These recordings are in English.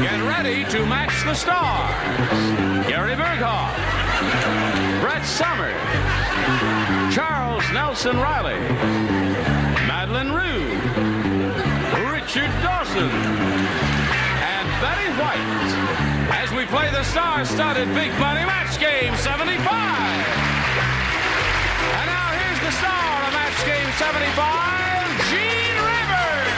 Get ready to match the stars. Gary Berghoff, Brett Summers, Charles Nelson Riley, Madeline Rue, Richard Dawson, and Betty White as we play the star-studded Big Money Match Game 75. And now here's the star of Match Game 75, Gene Rivers.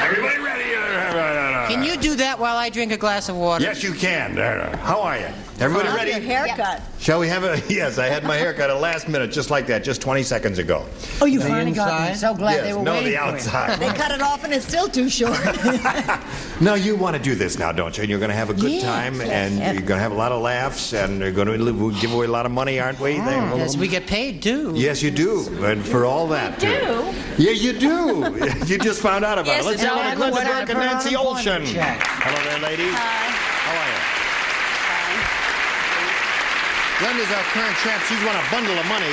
Everybody ready? Can you do that while I drink a glass of water? Yes, you can. How are you? Everybody Your ready? haircut. Shall we have a... Yes, I had my haircut at last minute, just like that, just 20 seconds ago. Oh, you finally got inside? them. So glad Yes, they were no, waiting the for outside. you. They cut it off and it's still too short. No, you want to do this now, don't you? And you're going to have a good Yes, time, yes, and yes. you're going to have a lot of laughs, and you're going to give away a lot of money, aren't we? Yes, we get paid too. Yes, you do. And for all that, too. Yeah, you do. You just found out about Yes, it. Let's it's have on Glenda the Burke and Nancy unemployment Olsson. check. Hello there, ladies. How are you? Glenda's our current champ. She's won a bundle of money.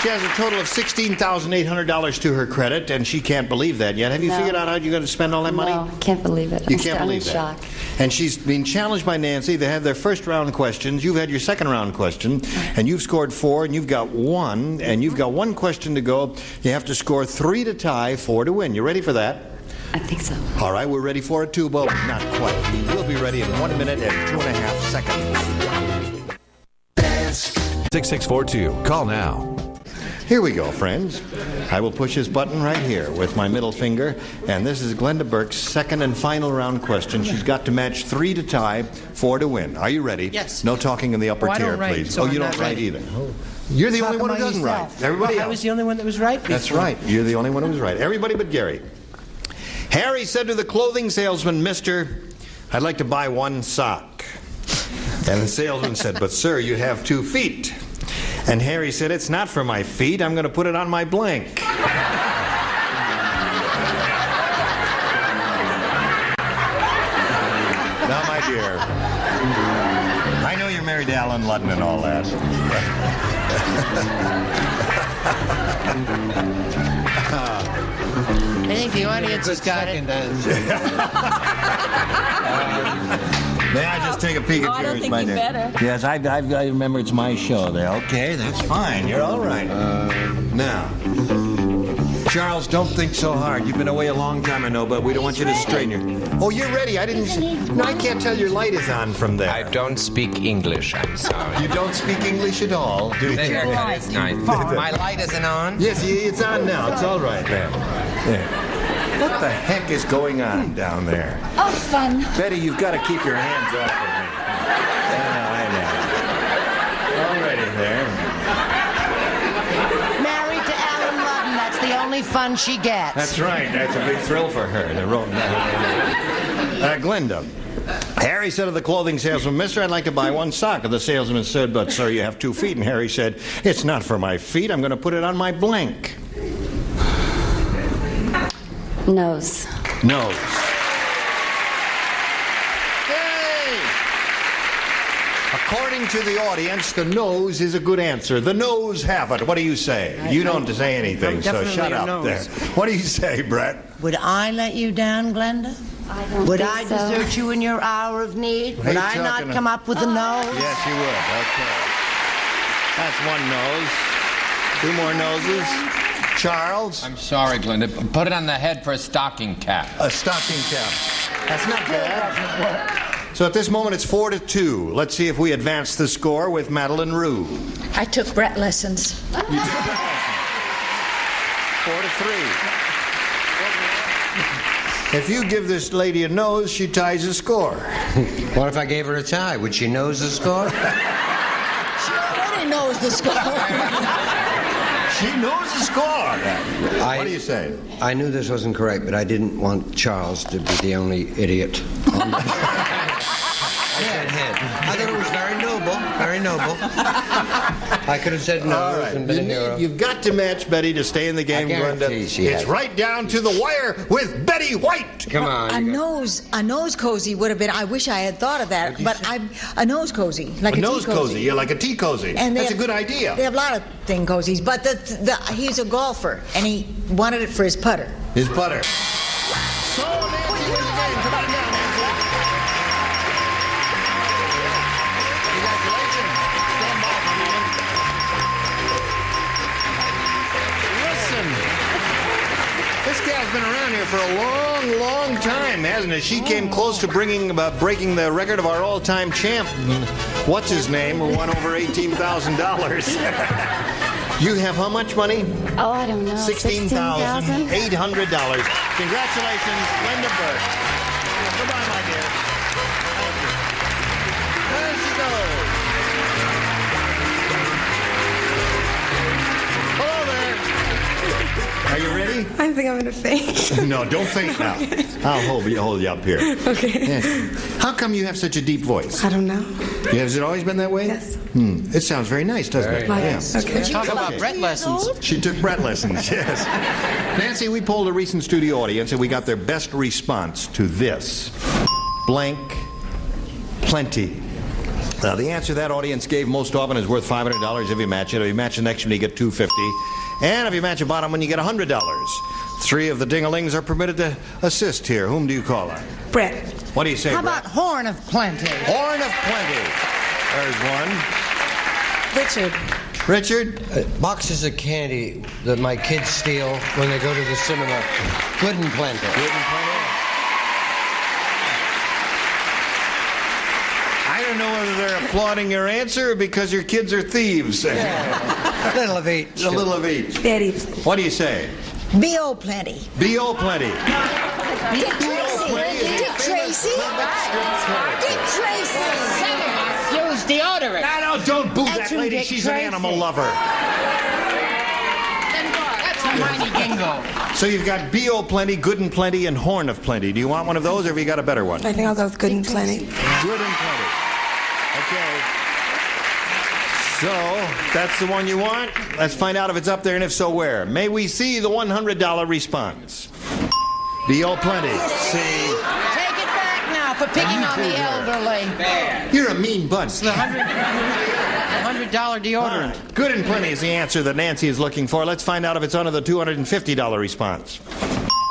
She has a total of $16,800 to her credit, and she can't believe that yet. Have you No. figured out how you're going to spend all that money? No, can't believe it. You I'm can't still believe in that. shock. And she's been challenged by Nancy. They have their first round questions. You've had your second round question, and you've scored 4, and you've got 1, and you've got 1 question to go. You have to score 3 to tie, 4 to win. You ready for that? I think so. All right, we're ready for it too, but not quite. We'll be ready in 1 minute and 2.5 seconds. 6642. Call now. Here we go, friends. I will push this button right here with my middle finger, and this is Glenda Burke's second and final round question. She's got to match 3 to tie, 4 to win. Are you ready? Yes. No talking in the upper Oh, I tier, don't write, please. so Oh, I'm you not don't write ready. either. You're the only Talk one who among doesn't yourself. write. Everybody I else. was the only one that was right before. That's right. You're the only one who was right. Everybody but Gary. Harry said to the clothing salesman, "Mister, I'd like to buy 1 sock." And the salesman said, "But sir, you have 2 feet." And Harry said, "It's not for my feet. I'm going to put it on my blank." Now, my dear, I know you're married to Alan Ludden and all that. I think the audience has got it. May I just take a peek at I don't yours, think my you dear? better. Yes, I remember it's my show there. Okay, that's fine. You're all right. Now, Charles, don't think so hard. You've been away a long time, I know, but we don't want you to strain your... Oh, you're ready. I didn't see... No, I can't tell your light is on from there. I don't speak English, I'm sorry. You don't speak English at all, do The you? haircut is nice. My light isn't on? Yes, it's on now. It's all right. There. What the heck is going on down there? Oh, fun. Betty, you've got to keep your hands off of me. I know. All righty there. Married to Alan Ludden, that's the only fun she gets. That's right. That's a big thrill for her. Glenda. Harry said to the clothing salesman, "Mister, I'd like to buy 1 sock." And the salesman said, "But sir, you have 2 feet." And Harry said, "It's not for my feet. I'm going to put it on my blank." Nose. Nose. Hey! According to the audience, the nose is a good answer. The nose have it. What do you say? You don't say anything, I'm so definitely shut a up nose. there. What do you say, Brett? Would I let you down, Glenda? I don't Would think I so. desert you in your hour of need? Hey, Would I not talking- come up with a nose? Yes, you would. Okay. That's 1 nose. 2 more noses. Charles? I'm sorry, Glenda. Put it on the head for a stocking cap. A stocking cap. That's not bad. So at this moment, it's 4 to 2. Let's see if we advance the score with Madeline Rue. I took Brett lessons. You took that lesson. 4 to 3. If you give this lady a nose, she ties the score. What if I gave her a tie? Would she nose the score? She already knows the score. She knows the score. What do you say? I knew this wasn't correct, but I didn't want Charles to be the only idiot. I said head. I thought it was very noble. Very noble. I could have said no All right. and been a hero. You've got to match Betty to stay in the game, I Glenda. guarantee she It's has. right down to the wire with Betty White. Come on. A nose cozy would have been. I wish I had thought of that. But a nose cozy, like A a nose tea cozy, yeah, like a tea cozy. And they That's a have- good idea. They have a lot of thing cozies, but he's a golfer, and he wanted it for his putter. His butter. So, Nancy, wins the game. Come on down, Nancy. Congratulations. Stand by for a moment. Listen. This gal's been around here for a long, long time, hasn't it? She came close to breaking the record of our all-time champ. What's his name? Who won over $18,000. You have how much money? Oh, I don't know. $16,800. Congratulations, Glenda Burke. Goodbye, my dear. Thank you. There she goes. Hello there. Are you ready? I think I'm gonna faint. No, don't faint now. I'll hold you up here. Okay. Yes. How come you have such a deep voice? I don't know. Has it always been that way? Yes. It sounds very nice, doesn't it? Yes. Okay. Talk about Brett lessons. She took Brett lessons, yes. Nancy, we polled a recent studio audience and we got their best response to this. Blank plenty. Now, the answer that audience gave most often is worth $500 if you match it. If you match the next one, you get $250. And if you match a bottom one, you get $100. 3 of the ding-a-lings are permitted to assist here. Whom do you call on? Brett. What do you say, How Brett? about Horn of Plenty? Horn of Plenty. There's one. Richard. Richard? Boxes of candy that my kids steal when they go to the cinema. Good and plenty. Good and plenty. I don't know whether they're applauding your answer or because your kids are thieves. A little of each. A little of each. Betty. What do you say? B.O. Plenty. B.O. Plenty. Dick Tracy. Dick Tracy. Dick Tracy. Use deodorant. No, don't boo That's that from lady. Dick She's an Tracy. animal lover. That's Hermione Gingo. So you've got B.O. Plenty, Good and Plenty, and Horn of Plenty. Do you want one of those or have you got a better one? I think I'll go with good and plenty. Good and Plenty. Okay. So, that's the one you want? Let's find out if it's up there and if so, where. May we see the $100 response? B.O. Plenty. See? Take it back now for picking on the elderly. You're a mean bunch. The $100 deodorant. Good and Plenty is the answer that Nancy is looking for. Let's find out if it's under the $250 response.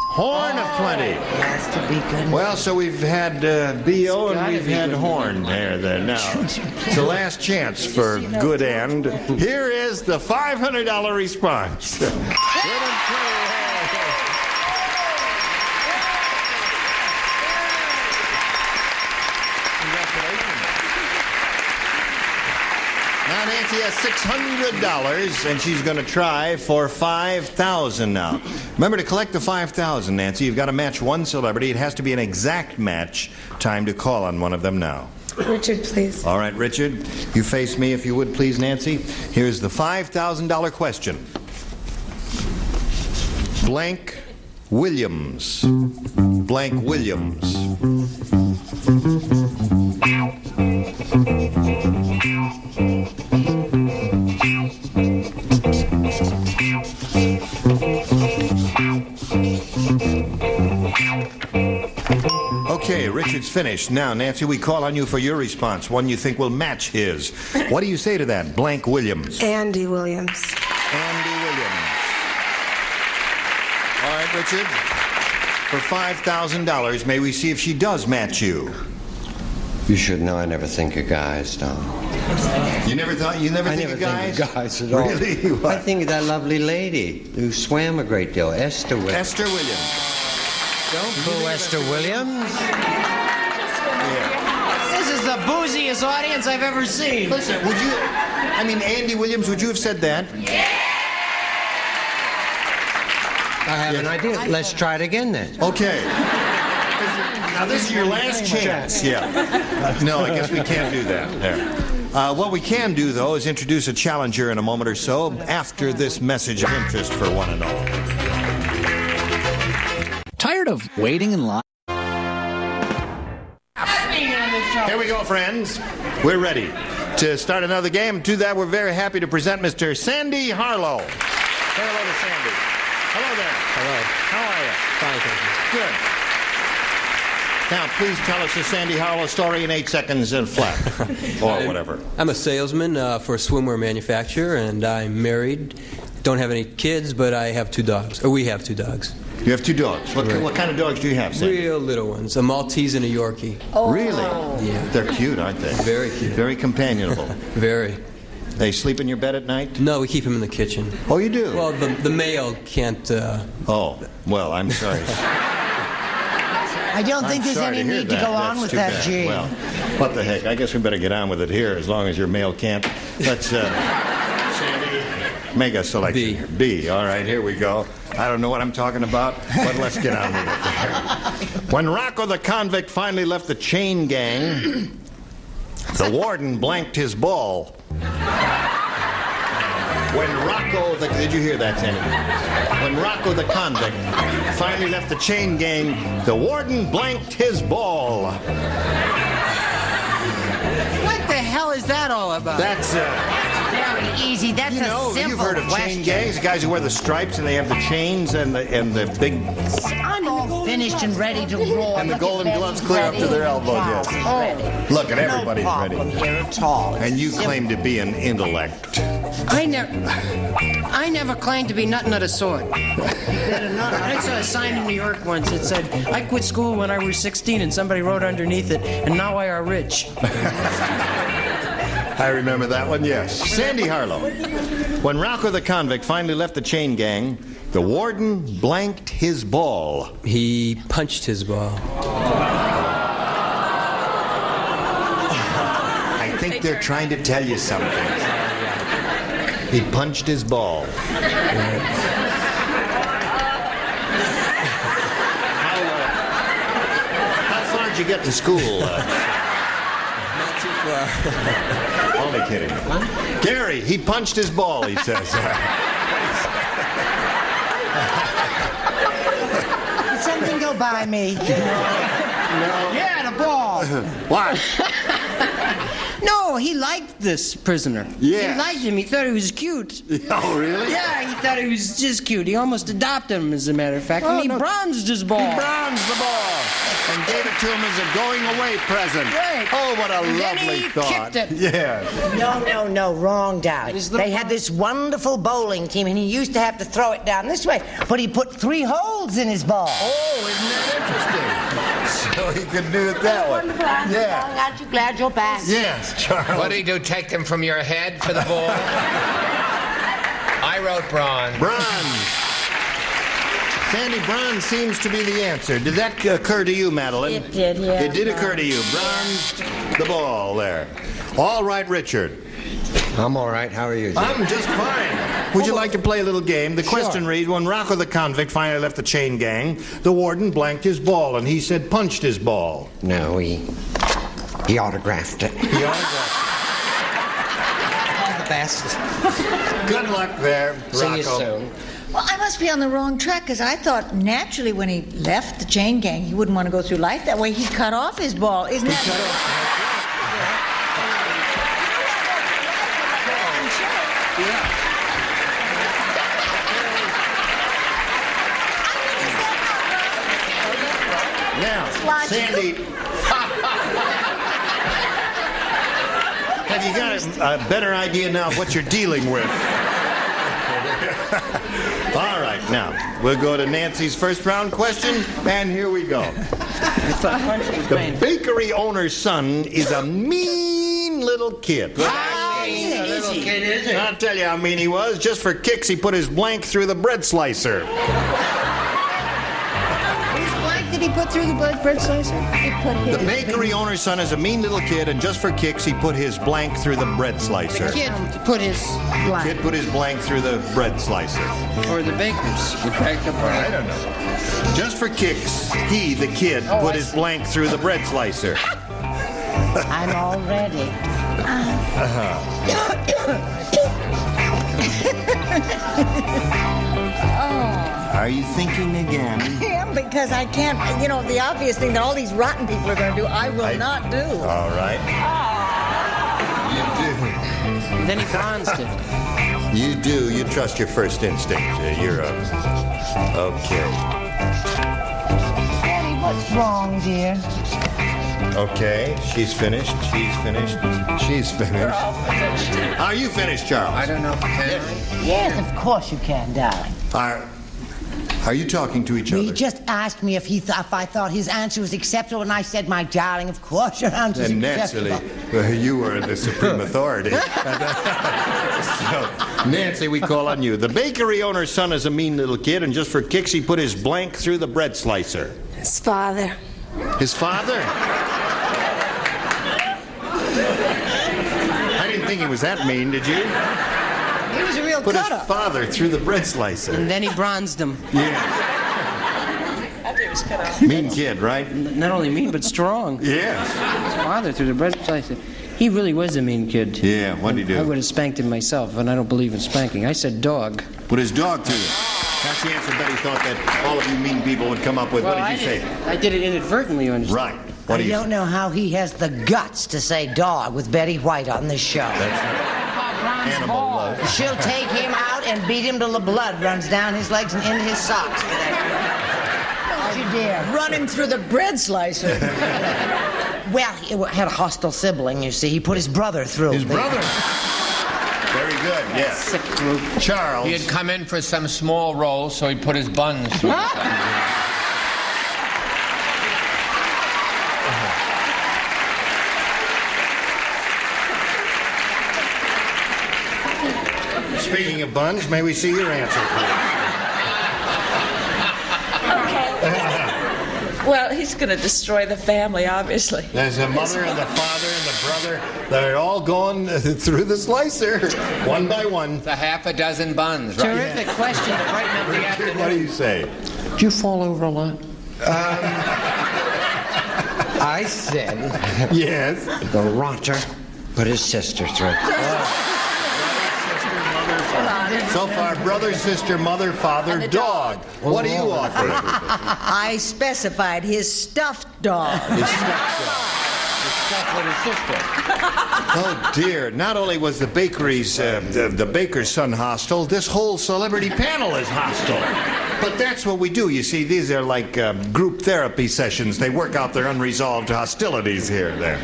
Horn of Plenty. Has to be good. Well, so we've had B.O. and we've had Horn there now. It's the last chance for Good and. Here is the $500 response. Good and Plenty. Now Nancy has $600, and she's going to try for $5,000 now. Remember, to collect the $5,000, Nancy, you've got to match one celebrity. It has to be an exact match. Time to call on one of them now. Richard, please. All right, Richard, you face me if you would, please, Nancy. Here's the $5,000 question. Blank Williams. Blank Williams. Okay, Richard's finished. Now, Nancy, we call on you for your response, one you think will match his. What do you say to that? Blank Williams. Andy Williams. Andy Williams. All right, Richard. For $5,000, may we see if she does match you? You should know I never think of guys, Tom. You never think of guys? Think of guys at all. Really? What? I think of that lovely lady who swam a great deal, Esther Williams. Esther Williams. Don't boo Esther Williams. Yeah. This is the booziest audience I've ever seen. Listen, Andy Williams, would you have said that? I have an idea. Let's try it again then. Okay. Now, this is your last chance. Yeah. No, I guess we can't do that. There. What we can do, though, is introduce a challenger in a moment or so after this message of interest for one and all. Tired of waiting in line? Here we go, friends, we're ready to start another game. To that, we're very happy to present Mr. Sandy Harlow. Say hello to Sandy. Hello there. Hello. How are you? Fine, thank you. Good. Now, please tell us the Sandy Harlow story in 8 seconds and flat, or whatever. I'm a salesman for a swimwear manufacturer, and I'm married. Don't have any kids, but I have 2 dogs. Or we have 2 dogs. You have 2 dogs. What kind of dogs do you have, Sandy? Real little ones. A Maltese and a Yorkie. Oh. Really? Yeah. They're cute, aren't they? Very cute. Very companionable. Very. They sleep in your bed at night? No, we keep them in the kitchen. Oh, you do? Well, the male can't... Oh, well, I'm sorry. I don't think there's any need to go on with that, G. Well, what the heck? I guess we better get on with it here as long as your male can't. Let's, Sandy, make a selection. B. All right, here we go. I don't know what I'm talking about, but let's get on with it. When Rocco the convict finally left the chain gang, the warden blanked his ball. When Rocco the... Did you hear that, Sandy? When Rocco the convict finally left the chain gang, the warden blanked his ball. What the hell is that all about? That's, Very easy. That's a simple you've heard of question. chain gangs, the guys who wear the stripes and they have the chains and the big... I'm all finished and ready to roar. And the golden gloves clear up to their elbows, yes. Ready. Look, and everybody's no ready. problem here at all. And you claim to be an intellect. I never claimed to be nothing of the sort. I saw a sign in New York once that said, I quit school when I was 16, and somebody wrote underneath it, and now I are rich. I remember that one, yes. Sandy Harlow. When Rocco the convict finally left the chain gang, the warden blanked his ball. He punched his ball. I think they're trying to tell you something. He punched his ball. How far did you get to school? Not too far. Only kidding. Gary, he punched his ball, he says. Did something go by me? No. Yeah, the ball. Why? No, he liked this prisoner. Yes. He liked him. He thought he was cute. Oh, really? Yeah, he thought he was just cute. He almost adopted him, as a matter of fact. And he bronzed his ball. He bronzed the ball and gave it to him as a going-away present. Right. Oh, what a And lovely then he thought. kicked it. Yes. No, wrong, Dad. They had this wonderful bowling team, and he used to have to throw it down this way, but he put 3 holes in his ball. Oh, isn't that interesting? So he could do it that way. Yeah. Aren't you glad you're back? Yes, Charles. What do you do, take them from your head for the ball? I wrote bronze. Bronze. Sandy, bronze seems to be the answer. Did that occur to you, Madeline? It did, yeah. It did occur to you. Bronzed the ball there. All right, Richard. I'm all right. How are you? I'm just fine. Would you like to play a little game? The question reads, when Rocco the convict finally left the chain gang, the warden blanked his ball, and he said punched his ball. No, he autographed it. He autographed All the best. it. Good luck there, See you Rocco. soon. Well, I must be on the wrong track, because I thought naturally when he left the chain gang, he wouldn't want to go through life that way. He'd cut off his ball. Isn't that... Now, Sandy, have you got a better idea now of what you're dealing with? All right, now, we'll go to Nancy's first round question, and here we go. The bakery owner's son is a mean little kid. I'll tell you how mean he was. Just for kicks, he put his blank through the bread slicer. Whose blank did he put through the bread slicer? The bakery owner's son is a mean little kid, and just for kicks, he put his blank through the bread slicer. The kid put his blank. Kid put his blank through the bread slicer. Or the baker's. I don't know. Just for kicks, he, the kid, put his blank through the bread slicer. I'm all ready. Are you thinking again? Yeah, because I can't, the obvious thing that all these rotten people are going to do, I will not do. All right. You Then he bronzed it. do. You do. You trust your first instinct. You're okay. Daddy, what's wrong, dear? Okay, she's finished. She's finished. She's finished. Are you finished, Charles? I don't know if I can. Yes, of course you can, darling. Are you talking to each other? He just asked me if I thought his answer was acceptable, and I said, my darling, of course your answer is And acceptable. naturally, you were the supreme authority. So, Nancy, we call on you. The bakery owner's son is a mean little kid, and just for kicks, he put his blank through the bread slicer. His father. His father? I didn't think he was that mean, did you? He was a real Put his cut-up. father through the bread slicer. And then he bronzed him. Yeah. Mean kid, right? Not only mean, but strong. Yes. His father threw the bread slicer. He really was a mean kid. Yeah, what'd he do? I would have spanked him myself, and I don't believe in spanking. I said dog. Put his dog through it. That's the answer Betty thought that all of you mean people would come up with. What did you say? I did it inadvertently, you understand? Right. What I do you don't know how he has the guts to say dog with Betty White on this show. Animal love. She'll take him out and beat him till the blood runs down his legs and into his socks for that. Don't you dare. Run him through the bread slicer. Well, he had a hostile sibling, you see. He put his brother through. His brother. Very good, yes. Sick group. Charles. He had come in for some small role, so he put his buns through. Speaking of buns, may we see your answer, please? Well, he's going to destroy the family, obviously. There's a mother and the father and the brother. They're all going through the slicer, one by one. It's a half a dozen buns, right? Terrific question to brighten up the afternoon. What do you say? Do you fall over a lot? I said Yes. the rotter put his sister through. So far, brother, sister, mother, father, dog. What do you offer? I specified his stuffed dog. Oh dear! Not only was the bakery's the baker's son hostile, this whole celebrity panel is hostile. But that's what we do. You see, these are like group therapy sessions. They work out their unresolved hostilities here and there.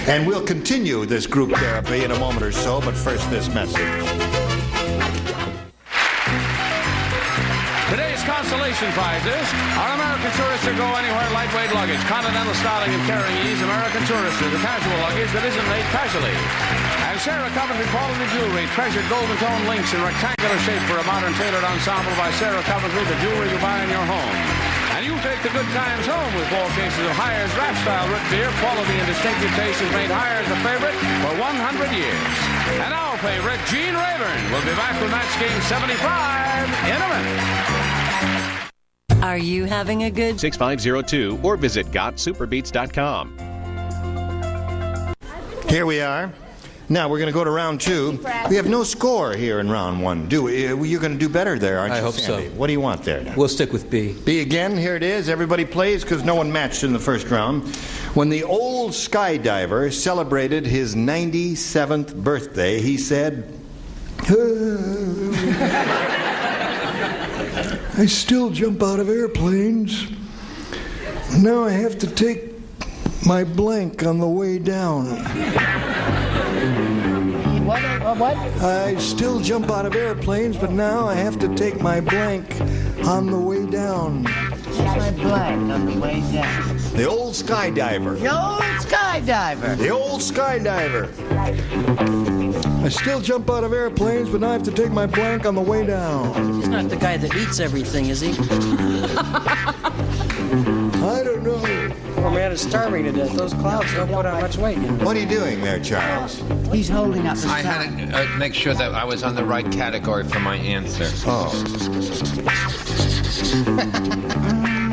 And we'll continue this group therapy in a moment or so. But first, this message. Today's consolation prizes are American Tourister Go Anywhere lightweight luggage, continental styling and carrying ease, American Tourister, the casual luggage that isn't made casually. And Sarah Coventry quality jewelry, treasured golden tone links in rectangular shape for a modern tailored ensemble by Sarah Coventry, the jewelry you buy in your home. And you take the good times home with 4 cases of Hires draft style root beer. Quality and distinctive taste has made Hires a favorite for 100 years. And our favorite, Gene Rayburn, will be back with Match Game 75 in a minute. Are you having a good 6502 or visit GotSuperBeats.com. Here we are. Now we're going to go to round 2. We have no score here in round 1, do we? You're going to do better there, aren't you, I hope Sandy? so. What do you want there now? We'll stick with B. B again, here it is. Everybody plays because no one matched in the first round. When the old skydiver celebrated his 97th birthday, he said, I still jump out of airplanes. Now I have to take my blank on the way down. What? I still jump out of airplanes, but now I have to take my blank on the way down. My blank on the way down. The old skydiver. The old skydiver. The old skydiver. I still jump out of airplanes, but now I have to take my blank on the way down. He's not the guy that eats everything, is he? I don't know. Poor man is starving to death. Those clouds don't put on much weight. What are you doing there, Charles? He's holding up the I had to make sure that I was on the right category for my answer. Oh.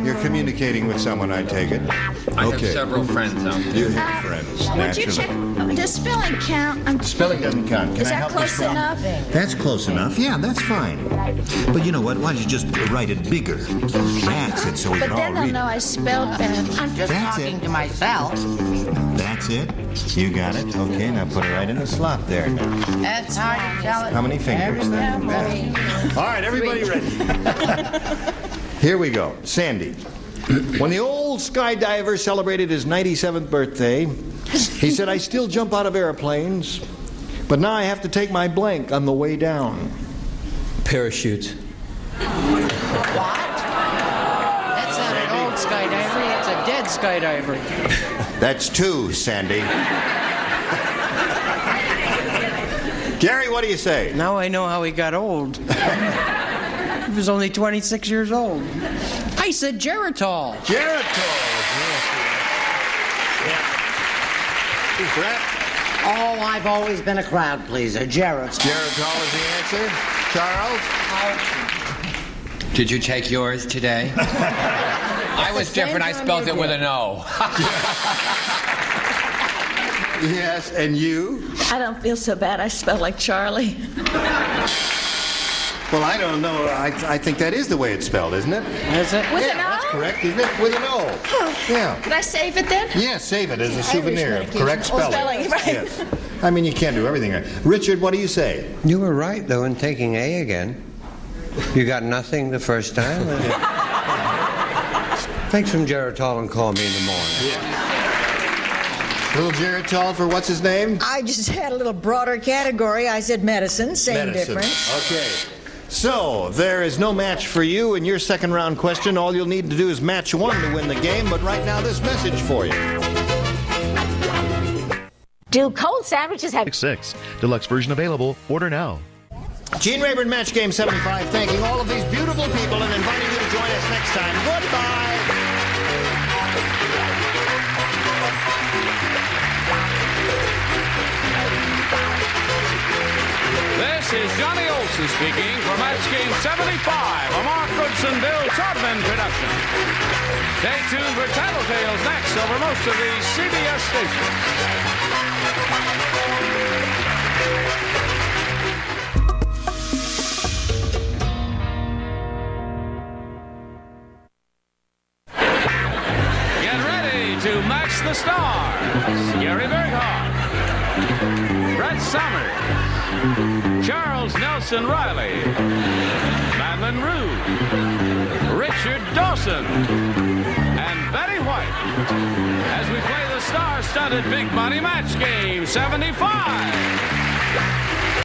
You're communicating with someone, I take it. I have several friends out there. You have friends, Would you naturally. check? Does spelling count? Spelling doesn't count. Can Is I that help you close spell? enough? That's close enough. Yeah, that's fine. But you know what? Why don't you just write it bigger? That's it, so we But can then all they'll read know it. I spelled bad. I'm just That's talking it. to myself. That's it. You got it. Okay, now put it right in the slot there. That's hard to tell it. How many fingers? All right, everybody ready? Here we go. Sandy. When the old skydiver celebrated his 97th birthday, he said, I still jump out of airplanes, but now I have to take my blank on the way down. Parachute. That's not an old skydiver. That's a dead skydiver. That's two, Sandy. Gary, what do you say? Now I know how he got old. He was only 26 years old. I said Geritol. Geritol. Yeah. Brett? Oh, I've always been a crowd pleaser. Geritol. Geritol is the answer. Charles? Did you take yours today? I was different. I spelled it with an O. Yes, and you? I don't feel so bad. I spell like Charlie. Well, I don't know. I think that is the way it's spelled, isn't it? Is it? With Yeah, an O? that's correct, isn't it? With an O. Yeah. Can I save it then? Yeah, save it as a souvenir of correct Oh, spelling. spelling, right. Yes. I mean, you can't do everything right. Richard, what do you say? You were right, though, in taking A again. You got nothing the first time. Take some Geritol and call me in the morning. Little Geritol for what's his name? I just had a little broader category. I said medicine, same Medicine. difference. Okay. So, there is no match for you in your second round question. All you'll need to do is match one to win the game, but right now this message for you. Do cold sandwiches have 6. Deluxe version available. Order now. Gene Rayburn Match Game 75, thanking all of these beautiful people and inviting you to join us next time. Goodbye! This is Johnny Olson speaking for Match Game 75, a Mark Goodson, Bill Todman production. Stay tuned for Tattletales next over most of these CBS stations. Get ready to match the stars. Gary Berghoff, Brett Summers, Charles Nelson Riley, Madeline Rue, Richard Dawson, and Betty White as we play the star-studded Big Money Match Game 75.